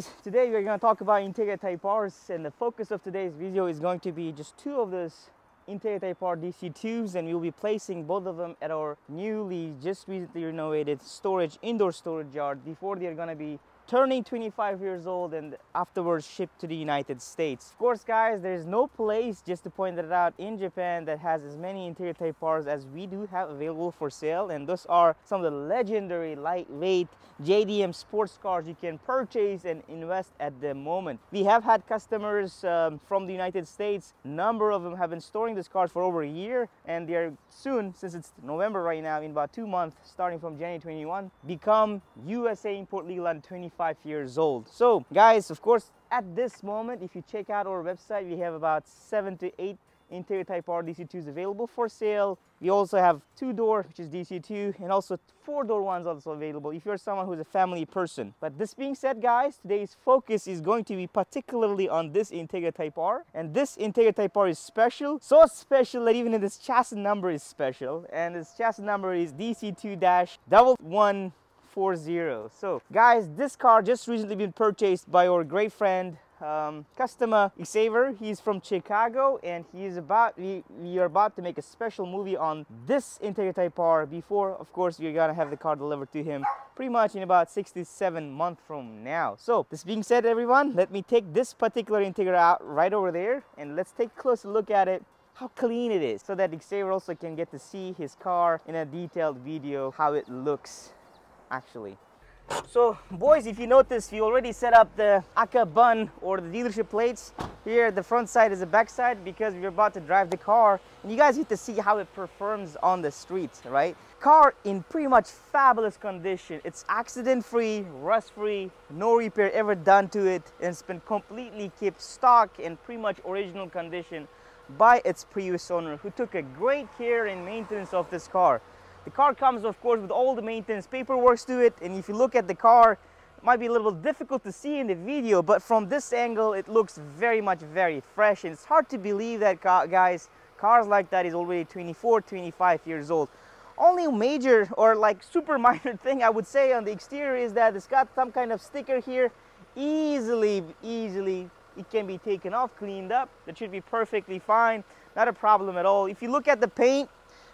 guys, today we're going to talk about Integra Type Rs, and the focus of today's video is going to be just two of those Integra Type R DC2s, and we'll be placing both of them at our newly just recently renovated indoor storage yard before they're going to be turning 25 years old and afterwards shipped to the United States. Of course guys, there's no place, just to point that out, in Japan that has as many Integra Type Rs as we do have available for sale, and those are some of the legendary lightweight JDM sports cars you can purchase and invest at the moment. We have had customers from the United States. A number of them have been storing these cars for over a year, and they're soon, since it's November right now, in about 2 months starting from January 21, become USA import legal and 25 years old. So guys, of course, at this moment, if you check out our website, we have about 7 to 8 Integra Type R DC2s available for sale. We also have 2-door, which is DC2, and also 4-door ones also available if you're someone who's a family person. But this being said guys, today's focus is going to be particularly on this Integra Type R, and this Integra Type R is special, so special that even this chassis number is special, and this chassis number is DC2-1140. So guys, this car just recently been purchased by our great friend customer Xavier. He's from Chicago, and we are about to make a special movie on this Integra Type R before, of course, we're gonna have the car delivered to him pretty much in about 6 to 7 months from now. So this being said, everyone, let me take this particular Integra out right over there, and let's take a closer look at it, how clean it is, so that Xavier also can get to see his car in a detailed video, how it looks actually. So boys, if you notice, we already set up the Aka bun or the dealership plates. Here the front side is the back side because we're about to drive the car, and you guys get to see how it performs on the streets, right? Car in pretty much fabulous condition. It's accident free, rust free, no repair ever done to it, and it's been completely kept stock in pretty much original condition by its previous owner, who took a great care and maintenance of this car. The car comes, of course, with all the maintenance paperwork to it, and if you look at the car, it might be a little difficult to see in the video, but from this angle it looks very fresh, and it's hard to believe that, guys, cars like that is already 24, 25 years old. Only major or like super minor thing I would say on the exterior is that it's got some kind of sticker here. Easily it can be taken off, cleaned up. That should be perfectly fine, not a problem at all. If you look at the paint,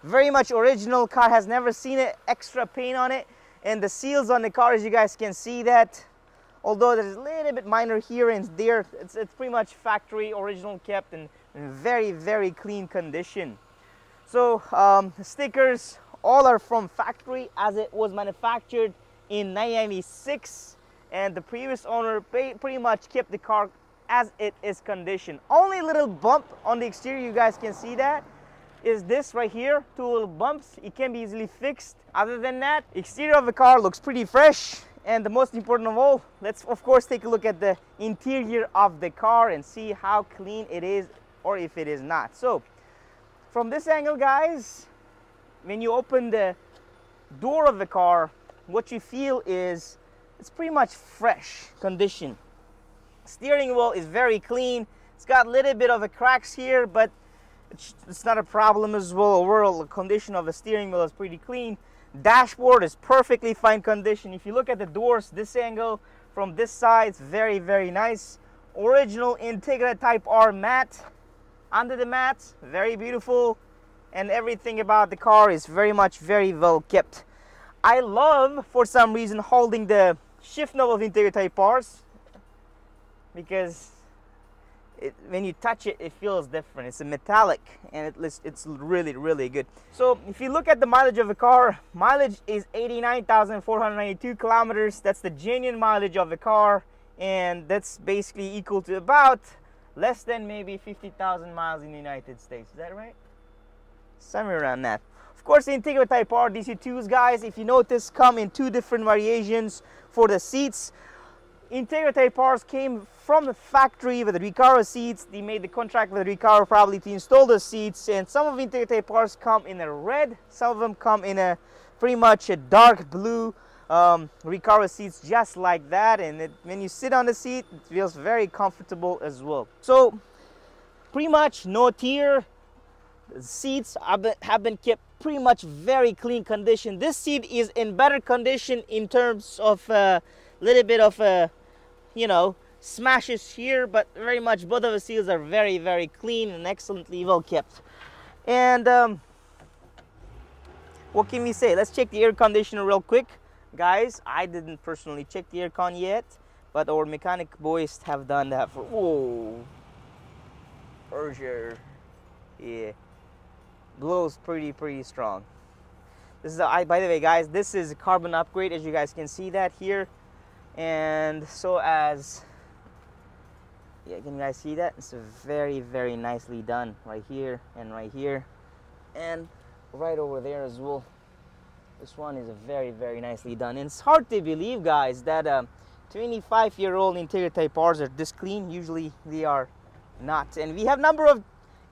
very much original. Car has never seen an extra paint on it, and the seals on the car, as you guys can see that, although there's a little bit minor here and there, it's pretty much factory original kept in very clean condition. So the stickers all are from factory as it was manufactured in 1996, and the previous owner pretty much kept the car as it is condition. Only little bump on the exterior, you guys can see that, is this right here, 2 little bumps. It can be easily fixed. Other than that, exterior of the car looks pretty fresh, and the most important of all, let's of course take a look at the interior of the car and see how clean it is, or if it is not. So from this angle, guys, when you open the door of the car, what you feel is it's pretty much fresh condition. Steering wheel is very clean. It's got a little bit of a cracks here, but it's not a problem as well. Overall, the condition of the steering wheel is pretty clean. Dashboard is perfectly fine condition. If you look at the doors, this angle from this side, it's very nice. Original Integra Type R mat. Under the mat, very beautiful, and everything about the car is very well kept. I love, for some reason, holding the shift knob of Integra Type Rs, because when you touch it, it feels different. It's a metallic, and it's really good. So if you look at the mileage of the car, mileage is 89,492 kilometers. That's the genuine mileage of the car, and that's basically equal to about less than maybe 50,000 miles in the United States. Is that right? Somewhere around that. Of course, the Integra Type R DC2s, guys, if you notice, come in 2 different variations for the seats. Integra Type Rs came from the factory with the Recaro seats. They made the contract with Recaro probably to install the seats, and some of Integra Type Rs come in a red, some of them come in a pretty much a dark blue Recaro seats, just like that, and when you sit on the seat, it feels very comfortable as well. So pretty much no tear. The seats have been kept pretty much very clean condition. This seat is in better condition in terms of a little bit of a you know, smashes here, but very much both of the seals are very, very clean and excellently well kept. And what can we say? Let's check the air conditioner real quick. Guys, I didn't personally check the aircon yet, but our mechanic boys have done that for, whoa, for sure. Yeah, blows pretty strong. This is by the way, guys, this is a carbon upgrade, as you guys can see that here. And so as, yeah, can you guys see that? It's very, very nicely done right here and right here. And right over there as well. This one is very, very nicely done. And it's hard to believe, guys, that 25-year-old Integra Type Rs are this clean. Usually they are not. And we have a number of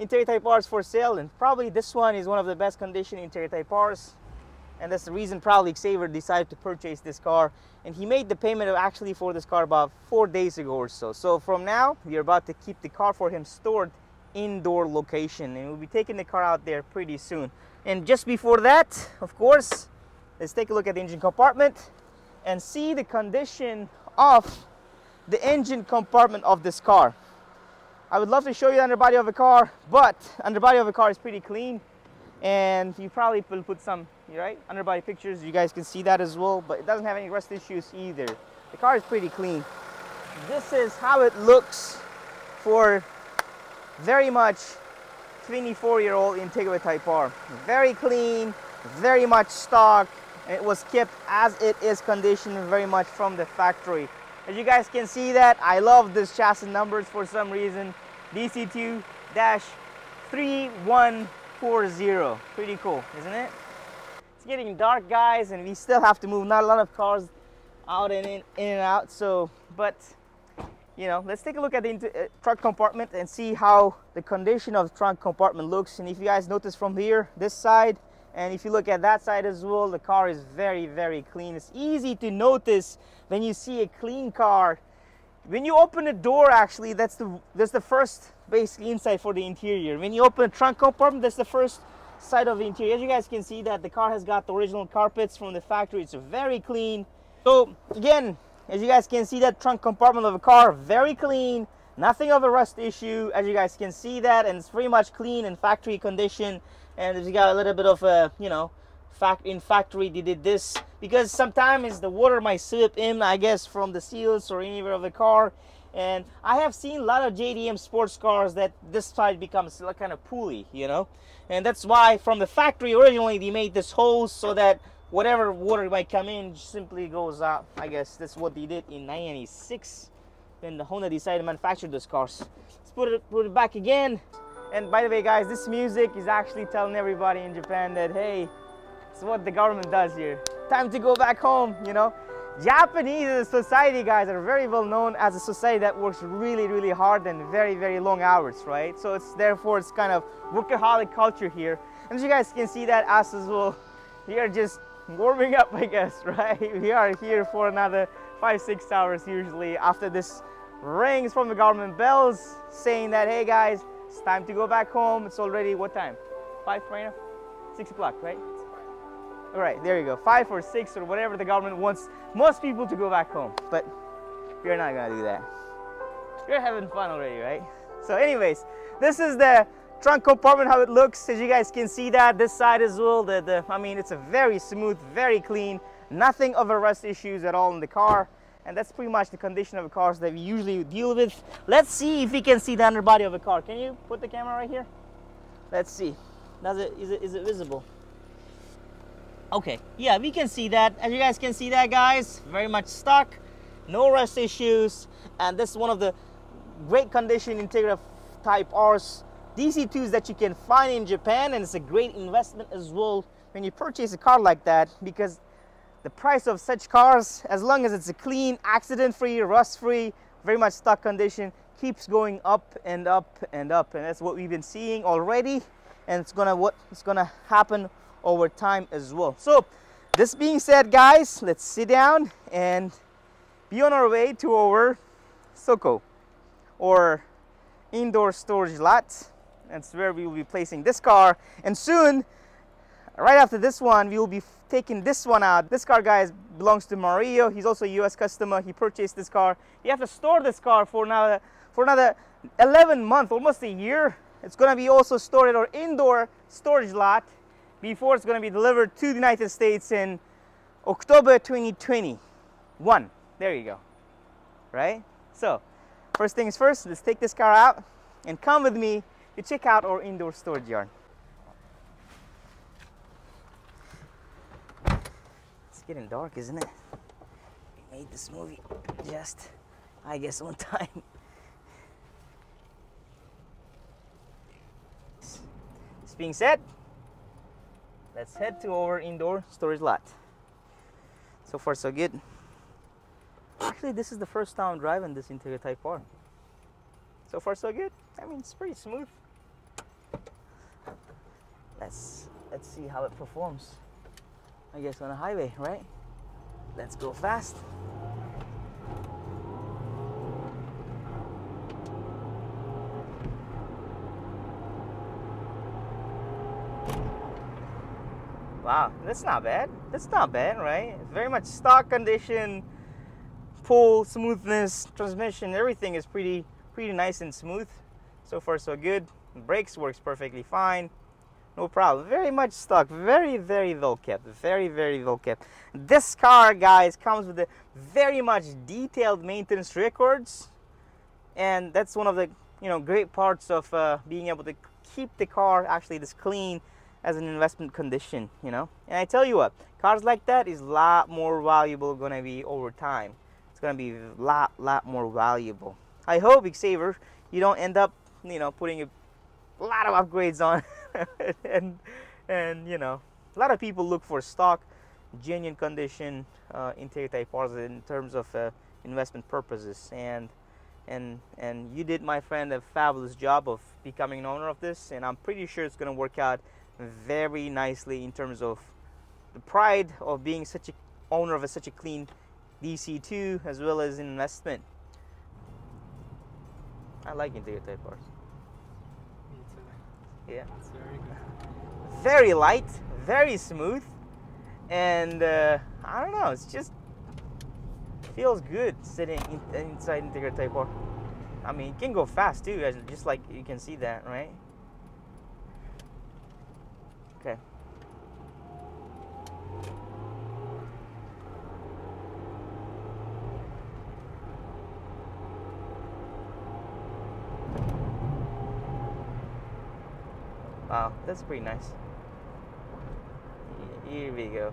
Integra Type Rs for sale, and probably this one is one of the best condition Integra Type Rs. And that's the reason probably Xavier decided to purchase this car. And he made the payment actually for this car about 4 days ago or so. So from now, we're about to keep the car for him stored indoor location, and we'll be taking the car out there pretty soon. And just before that, of course, let's take a look at the engine compartment and see the condition of the engine compartment of this car. I would love to show you the underbody of the car, but underbody of the car is pretty clean, and you probably will put some, right, underbody pictures. You guys can see that as well, but it doesn't have any rust issues either. The car is pretty clean. This is how it looks for very much 24-year-old Integra Type R. Very clean, very much stock, and it was kept as it is conditioned very much from the factory. As you guys can see that, I love this chassis numbers for some reason. DC2-3140. Pretty cool, isn't it? It's getting dark, guys, and we still have to move. Not a lot of cars out and in and out, so, but you know, let's take a look at the trunk compartment and see how the condition of the trunk compartment looks. And if you guys notice from here, this side, and if you look at that side as well, the car is very, very clean. It's easy to notice when you see a clean car. When you open the door, actually, that's the first basically inside for the interior. When you open the trunk compartment, that's the first side of the interior. As you guys can see that the car has got the original carpets from the factory. It's very clean. So again, as you guys can see, that trunk compartment of the car, very clean, nothing of a rust issue. As you guys can see that, and it's pretty much clean in factory condition. And you got a little bit of a, you know, in factory they did this because sometimes the water might slip in, I guess, from the seals or anywhere of the car. And I have seen a lot of JDM sports cars that this side becomes like kind of pooly, you know. And that's why from the factory originally they made this hose so that whatever water might come in simply goes out. I guess that's what they did in 1996 when the Honda decided to manufacture those cars. Let's put it back again. And by the way, guys, this music is actually telling everybody in Japan that, hey, it's what the government does here. Time to go back home, you know. Japanese society, guys, are very well known as a society that works really, really hard and very, very long hours, right? So therefore it's kind of workaholic culture here. And as you guys can see that us as well, we are just warming up, I guess, right? We are here for another 5-6 hours usually after this rings from the government bells saying that, hey guys, it's time to go back home. It's already what time? 5 right now? 6 o'clock, right? All right, there you go. 5 or 6 or whatever the government wants most people to go back home. But we're not gonna do that. We're having fun already, right? So anyways, this is the trunk compartment, how it looks. As you guys can see that, this side as well, I mean, it's a very smooth, very clean, nothing of a rust issues at all in the car. And that's pretty much the condition of the cars that we usually deal with. Let's see if we can see the underbody of the car. Can you put the camera right here? Let's see. Is it visible? Okay, yeah, we can see that. As you guys can see that, guys, very much stock, no rust issues. And this is one of the great condition Integra Type Rs, DC2s that you can find in Japan. And it's a great investment as well when you purchase a car like that, because the price of such cars, as long as it's a clean, accident-free, rust-free, very much stock condition, keeps going up and up and up. And that's what we've been seeing already, and it's gonna happen over time as well. So this being said, guys, let's sit down and be on our way to our Soko, or indoor storage lot. That's where we will be placing this car. And soon, right after this one, we will be taking this one out. This car, guys, belongs to Mario. He's also a US customer. He purchased this car. You have to store this car for another 11 months, almost a year. It's going to be also stored at our indoor storage lot before it's going to be delivered to the United States in October 2021. There you go. Right? So, first things first, let's take this car out and come with me to check out our indoor storage yard. It's getting dark, isn't it? We made this movie just, I guess, on time. This being said, let's head to our indoor storage lot. So far, so good. Actually, this is the first time I'm driving this Integra Type R. So far, so good. I mean, it's pretty smooth. Let's see how it performs. I guess on a highway, right? Let's go fast. Wow, that's not bad. That's not bad, right? It's very much stock condition, pull, smoothness, transmission, everything is pretty nice and smooth. So far, so good. Brakes works perfectly fine. No problem. Very much stock. Very well kept. Very well kept. This car, guys, comes with a very much detailed maintenance records, and that's one of the great parts of being able to keep the car actually this clean as an investment condition. And I tell you what, cars like that is a lot more valuable gonna be over time. It's gonna be a lot more valuable. I hope, Xavier, you don't end up putting a lot of upgrades on and a lot of people look for stock, genuine condition Integra Type R's in terms of investment purposes, and you did, my friend, a fabulous job of becoming an owner of this, and I'm pretty sure it's going to work out very nicely in terms of the pride of being such a owner of such a clean DC2 as well as investment. I like Integra Type R's. Me too. Yeah. It's very good. Very light, very smooth, and I don't know, it's just feels good sitting inside Integra Type R. I mean, it can go fast too, just like you can see that, right? Okay. Wow, that's pretty nice. Here we go.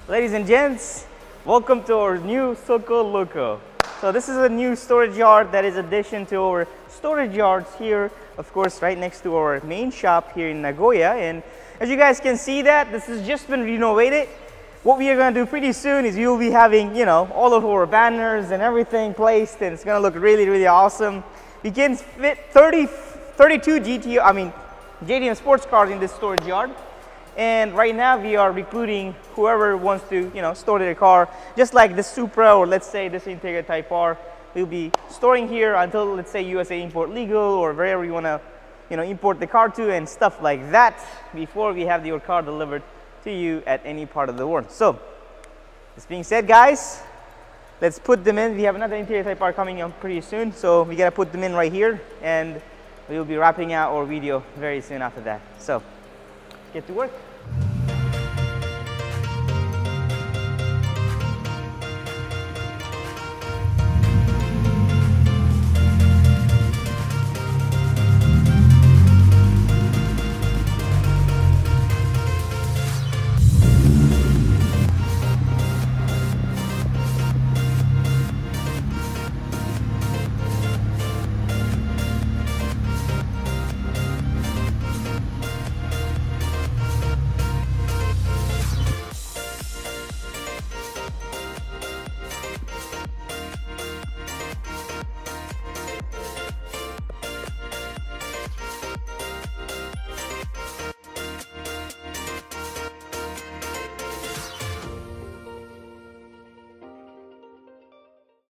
Ladies and gents, welcome to our new Soco Loco. So this is a new storage yard that is addition to our storage yards here, of course, right next to our main shop here in Nagoya. And as you guys can see that, this has just been renovated. What we are going to do pretty soon is you'll be having, all of our banners and everything placed, and it's going to look really awesome. We can fit 32 JDM sports cars in this storage yard. And right now we are recruiting whoever wants to, store their car, just like the Supra or let's say this Integra Type R. We'll be storing here until, let's say, USA import legal or wherever you want to, import the car to and stuff like that before we have your car delivered to you at any part of the world. So, this being said, guys, let's put them in. We have another Integra Type R coming up pretty soon, so we gotta put them in right here, and we'll be wrapping out our video very soon after that. So, get to work.